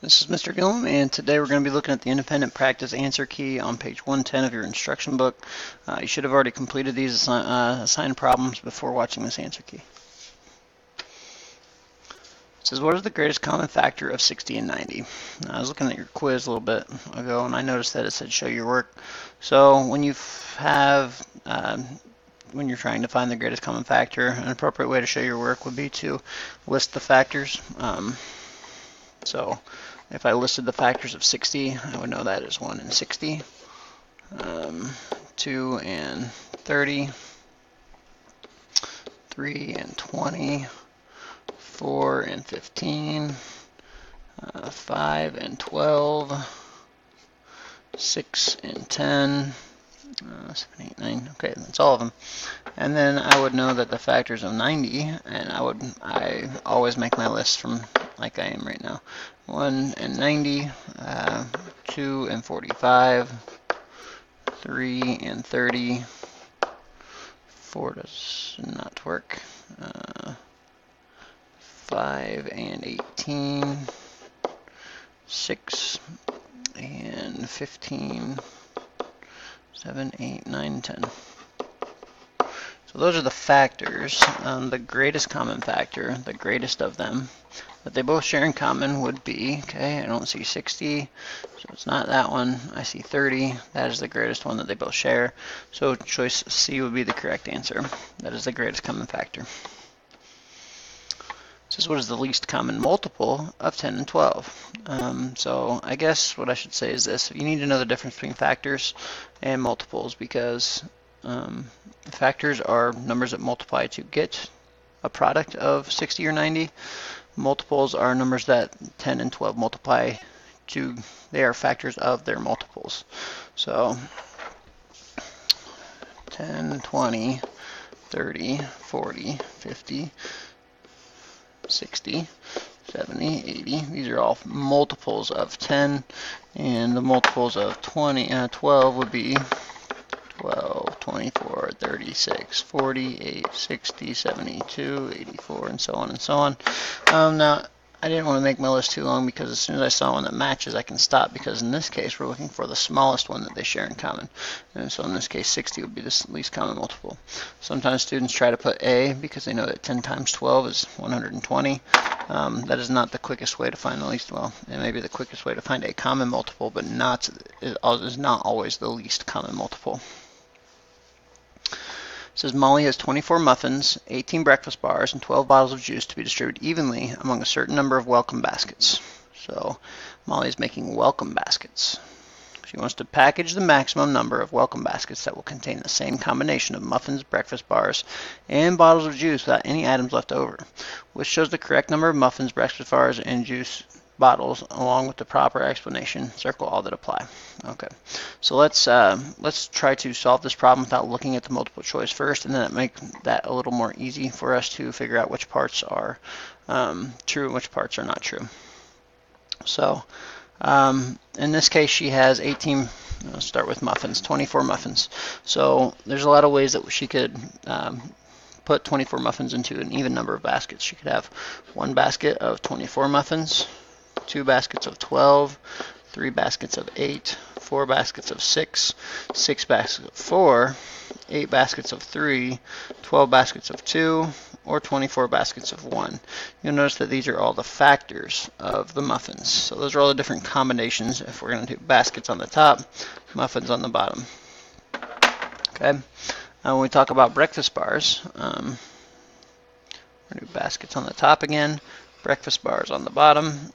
This is Mr. Gillum, and today we're going to be looking at the independent practice answer key on page 110 of your instruction book. You should have already completed these assigned problems before watching this answer key. It says, what is the greatest common factor of 60 and 90? Now, I was looking at your quiz a little bit ago, and I noticed that it said show your work. So when you when you're trying to find the greatest common factor, an appropriate way to show your work would be to list the factors. So if I listed the factors of 60, I would know that is 1 and 60, 2 and 30, 3 and 20, 4 and 15, 5 and 12, 6 and 10, 7, 8, 9. Okay, that's all of them. And then I would know that the factors of 90, and I always make my list from like I am right now. 1 and 90, 2 and 45, 3 and 30, 4 does not work, 5 and 18, 6 and 15, 7, 8, 9, 10. So those are the factors. The greatest common factor, the greatest of them, that they both share in common would be, okay, I don't see 60, so it's not that one. I see 30. That is the greatest one that they both share. So choice C would be the correct answer. That is the greatest common factor. This is what is the least common multiple of 10 and 12. So I guess what I should say is this. You need to know the difference between factors and multiples because factors are numbers that multiply to get a product of 60 or 90. Multiples are numbers that 10 and 12 multiply to, they are factors of their multiples. So 10, 20, 30, 40, 50, 60, 70, 80. These are all multiples of 10, and the multiples of 12 would be 12, 24, 36, 48, 60, 72, 84, and so on and so on. Now, I didn't want to make my list too long because as soon as I saw one that matches, I can stop because in this case, we're looking for the smallest one that they share in common. And so in this case, 60 would be the least common multiple. Sometimes students try to put A because they know that 10 times 12 is 120. That is not the quickest way to find the least, well, it may be the quickest way to find a common multiple, but is not always the least common multiple. It says Molly has 24 muffins, 18 breakfast bars, and 12 bottles of juice to be distributed evenly among a certain number of welcome baskets. So Molly is making welcome baskets. She wants to package the maximum number of welcome baskets that will contain the same combination of muffins, breakfast bars, and bottles of juice without any items left over, which shows the correct number of muffins, breakfast bars, and juice bottles along with the proper explanation. Circle all that apply. Okay, so let's try to solve this problem without looking at the multiple choice first, and then make that a little more easy for us to figure out which parts are true and which parts are not true. So in this case, she has 18. Let's start with muffins, 24 muffins. So there's a lot of ways that she could put 24 muffins into an even number of baskets. She could have one basket of 24 muffins, 2 baskets of 12, 3 baskets of 8, 4 baskets of 6, 6 baskets of 4, 8 baskets of 3, 12 baskets of 2, or 24 baskets of 1. You'll notice that these are all the factors of the muffins. So those are all the different combinations if we're going to do baskets on the top, muffins on the bottom. Okay. When we talk about breakfast bars, we're going to do baskets on the top again, breakfast bars on the bottom.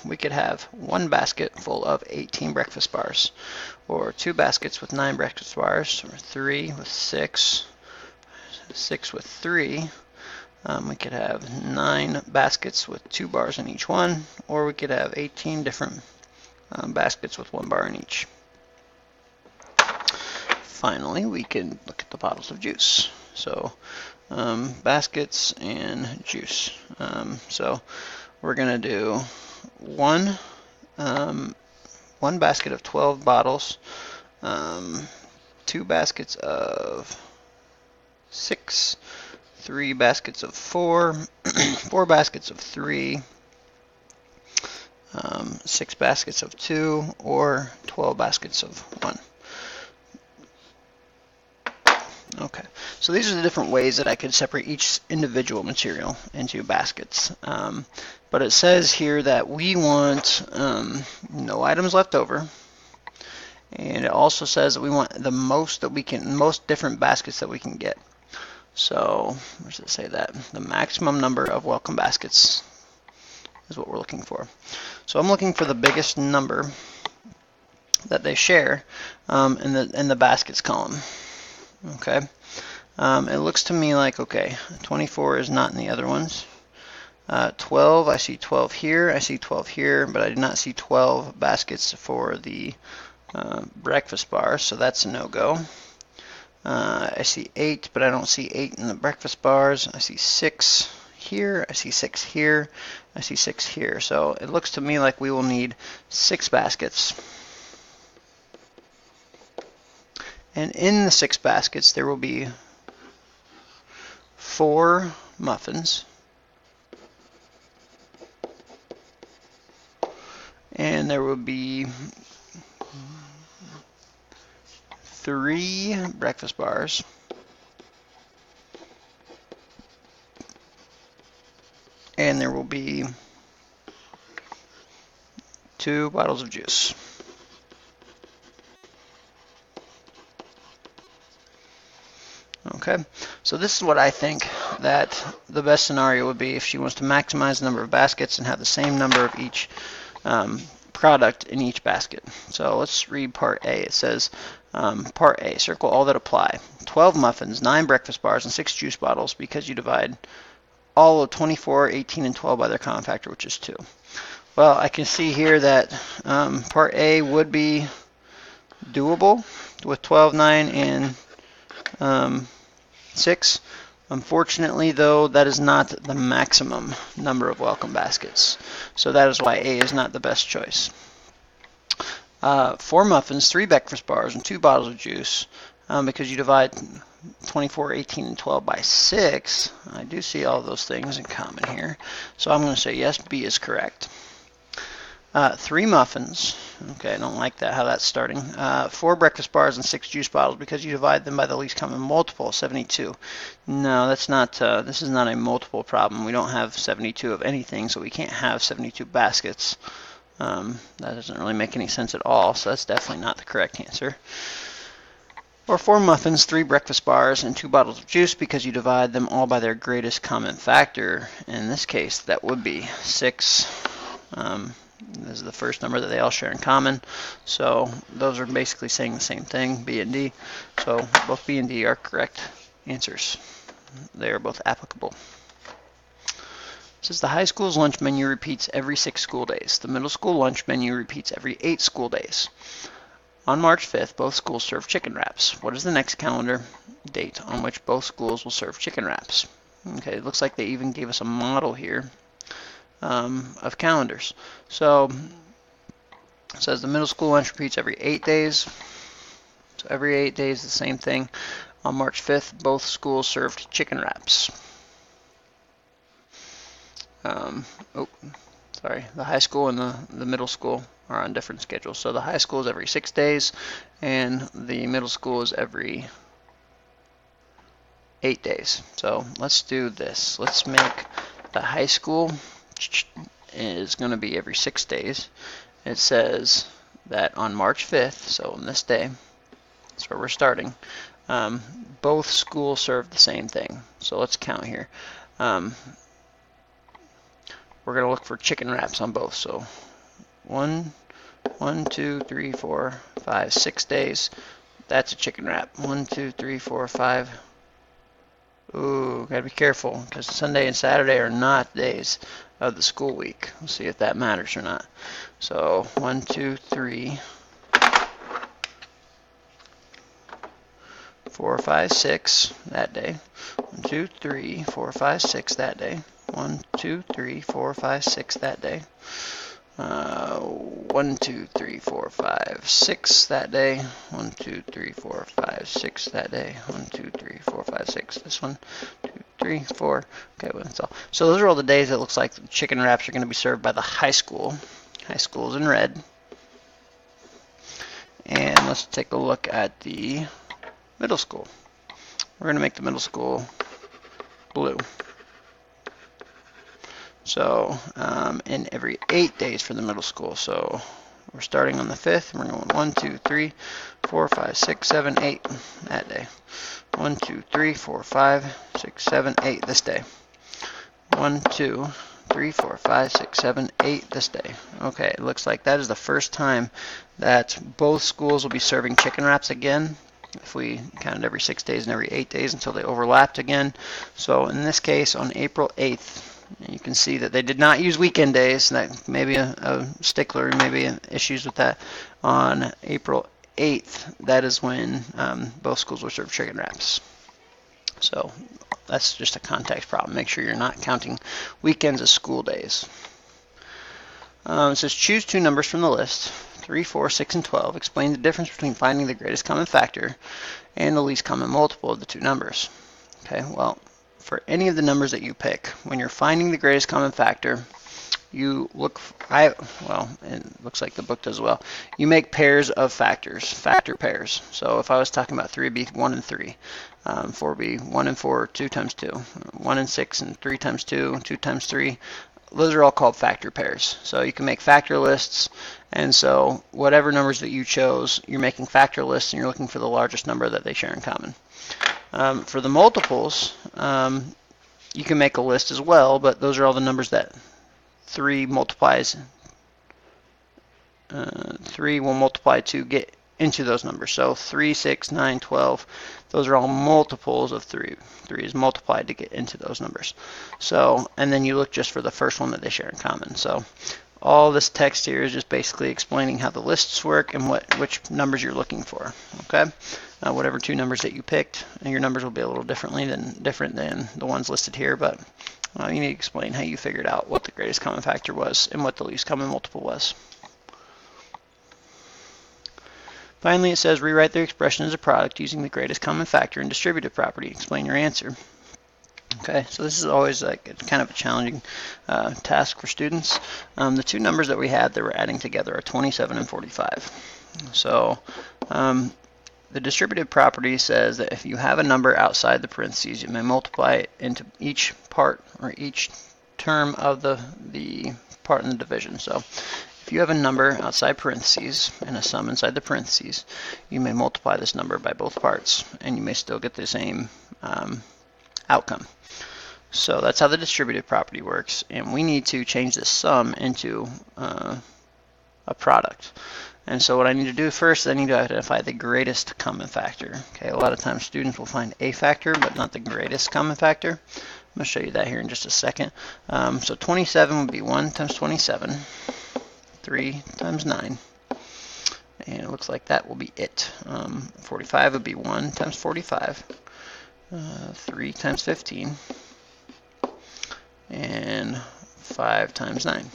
We could have one basket full of 18 breakfast bars, or 2 baskets with 9 breakfast bars, or 3 with 6, 6 with 3. We could have 9 baskets with 2 bars in each one, or we could have 18 different baskets with 1 bar in each. Finally, we can look at the bottles of juice. So baskets and juice. So we're going to do one basket of 12 bottles, 2 baskets of 6, 3 baskets of 4, 4 baskets of 3, 6 baskets of 2 or 12 baskets of 1. Okay, so these are the different ways that I could separate each individual material into baskets. But it says here that we want no items left over, and it also says that we want the most different baskets that we can get. So where does it say that? The maximum number of welcome baskets is what we're looking for. So I'm looking for the biggest number that they share in the baskets column. Okay, it looks to me like, okay, 24 is not in the other ones. 12, I see 12 here, I see 12 here, but I do not see 12 baskets for the breakfast bar, so that's a no-go. I see 8, but I don't see 8 in the breakfast bars. I see 6 here, I see 6 here, I see 6 here. So it looks to me like we will need 6 baskets. And in the 6 baskets, there will be 4 muffins, and there will be 3 breakfast bars, and there will be 2 bottles of juice. Okay, so this is what I think that the best scenario would be if she wants to maximize the number of baskets and have the same number of each product in each basket. So let's read part A. It says, part A, circle all that apply. 12 muffins, 9 breakfast bars, and 6 juice bottles because you divide all of 24, 18, and 12 by their common factor, which is 2. Well, I can see here that part A would be doable with 12, 9, and 6. Unfortunately, though, that is not the maximum number of welcome baskets. So that is why A is not the best choice. 4 muffins, 3 breakfast bars, and 2 bottles of juice. Because you divide 24, 18, and 12 by 6, I do see all those things in common here. So I'm going to say yes, B is correct. 3 muffins. Okay, I don't like that, how that's starting. 4 breakfast bars and 6 juice bottles because you divide them by the least common multiple, 72. No, that's not. This is not a multiple problem. We don't have 72 of anything, so we can't have 72 baskets. That doesn't really make any sense at all, so that's definitely not the correct answer. Or 4 muffins, 3 breakfast bars, and 2 bottles of juice because you divide them all by their greatest common factor. In this case, that would be 6. This is the first number that they all share in common. So those are basically saying the same thing, B and D. So both B and D are correct answers. They are both applicable. It says the high school's lunch menu repeats every 6 school days. The middle school lunch menu repeats every 8 school days. On March 5th, both schools serve chicken wraps. What is the next calendar date on which both schools will serve chicken wraps? Okay, it looks like they even gave us a model here of calendars. So it says the middle school lunch repeats every 8 days. So every 8 days, the same thing. On March 5th, both schools served chicken wraps. The high school and the middle school are on different schedules. So the high school is every 6 days, and the middle school is every 8 days. So let's do this. Let's make the high school is going to be every 6 days. It says that on March 5th, so on this day, that's where we're starting, both schools serve the same thing. So let's count here. We're going to look for chicken wraps on both. So 1, 2, 3, 4, 5, 6 days. That's a chicken wrap. 1, 2, 3, 4, 5. Ooh, gotta be careful because Sunday and Saturday are not days of the school week. We'll see if that matters or not. So 1, 2, 3, 4, 5, 6 that day. 1, 2, 3, 4, 5, 6 that day. 1, 2, 3, 4, 5, 6 that day. 1, 2, 3, 4, 5, 6 that day. 1, 2, 3, 4, 5, 6 that day. 1, 2, 3, 4, 5, 6. This one, 2, 3, 4. Okay, well, that's all. So those are all the days it looks like the chicken wraps are going to be served by the high school. High school is in red. And let's take a look at the middle school. We're going to make the middle school blue. So in every 8 days for the middle school. So we're starting on the 5th. We're going 1, 2, 3, 4, 5, 6, 7, 8 that day. 1, 2, 3, 4, 5, 6, 7, 8 this day. 1, 2, 3, 4, 5, 6, 7, 8 this day. Okay, it looks like that is the first time that both schools will be serving chicken wraps again. If we counted every 6 days and every 8 days until they overlapped again. So in this case, on April 8th, you can see that they did not use weekend days. That may be a stickler, maybe issues with that. On April 8th, that is when both schools will serve chicken wraps. So that's just a context problem. Make sure you're not counting weekends as school days. It says choose two numbers from the list, 3, 4, 6, and 12. Explain the difference between finding the greatest common factor and the least common multiple of the two numbers. Okay, well, for any of the numbers that you pick, when you're finding the greatest common factor, you look, well, it looks like the book does well. You make pairs of factors, factor pairs. So if I was talking about 3, it'd be 1 and 3. 4 would be 1 and 4, 2 times 2. 1 and 6 and 3 times 2, 2 times 3. Those are all called factor pairs. So you can make factor lists, and so whatever numbers that you chose, you're making factor lists and you're looking for the largest number that they share in common. For the multiples, you can make a list as well, but those are all the numbers that 3 multiplies. 3 will multiply to get into those numbers. So 3, 6, 9, 12, those are all multiples of 3. 3 is multiplied to get into those numbers. So, and then you look just for the first one that they share in common. So all this text here is just basically explaining how the lists work and which numbers you're looking for. Okay, whatever two numbers that you picked, and your numbers will be a little different than the ones listed here, but you need to explain how you figured out what the greatest common factor was and what the least common multiple was. Finally, it says rewrite the expression as a product using the greatest common factor and distributive property. Explain your answer. Okay, so this is always like kind of a challenging task for students. The two numbers that we had that we're adding together are 27 and 45. So the distributive property says that if you have a number outside the parentheses, you may multiply it into each part or each term of the part in the division. So if you have a number outside parentheses and a sum inside the parentheses, you may multiply this number by both parts, and you may still get the same outcome. So that's how the distributive property works, and we need to change the sum into a product. And so what I need to do first, I need to identify the greatest common factor. Okay, a lot of times students will find a factor, but not the greatest common factor. I'm going to show you that here in just a second. So 27 would be 1 times 27, 3 times 9, and it looks like that will be it. 45 would be 1 times 45, 3 times 15, and 5 times 9.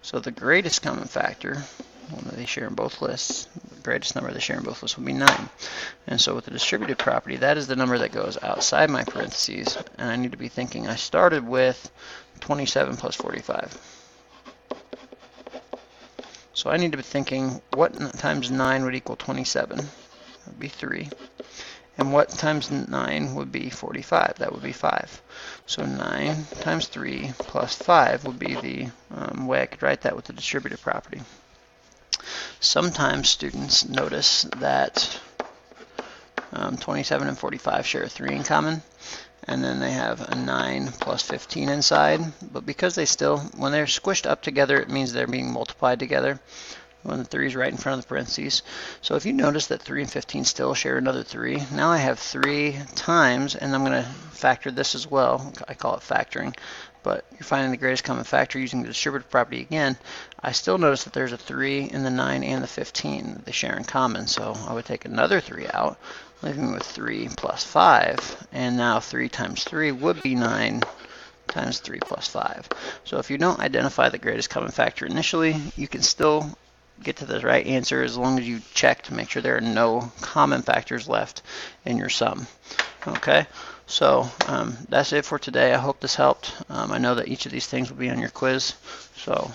So the greatest common factor, one that they share in both lists, the greatest number they share in both lists will be 9. And so with the distributive property, that is the number that goes outside my parentheses, and I need to be thinking I started with 27 plus 45. So I need to be thinking what times 9 would equal 27? That would be 3. And what times 9 would be 45? That would be 5. So 9 times 3 plus 5 would be the way I could write that with the distributive property. Sometimes students notice that 27 and 45 share 3 in common, and then they have a 9 plus 15 inside, but because they still, when they're squished up together, it means they're being multiplied together when the 3 is right in front of the parentheses. So if you notice that 3 and 15 still share another 3, now I have 3 times, and I'm going to factor this as well. I call it factoring, but you're finding the greatest common factor using the distributive property again. I still notice that there's a 3 in the 9 and the 15 that they share in common, so I would take another 3 out, leaving me with 3 plus 5, and now 3 times 3 would be 9 times 3 plus 5. So if you don't identify the greatest common factor initially, you can still get to the right answer as long as you check to make sure there are no common factors left in your sum. Okay, so that's it for today. I hope this helped. I know that each of these things will be on your quiz, so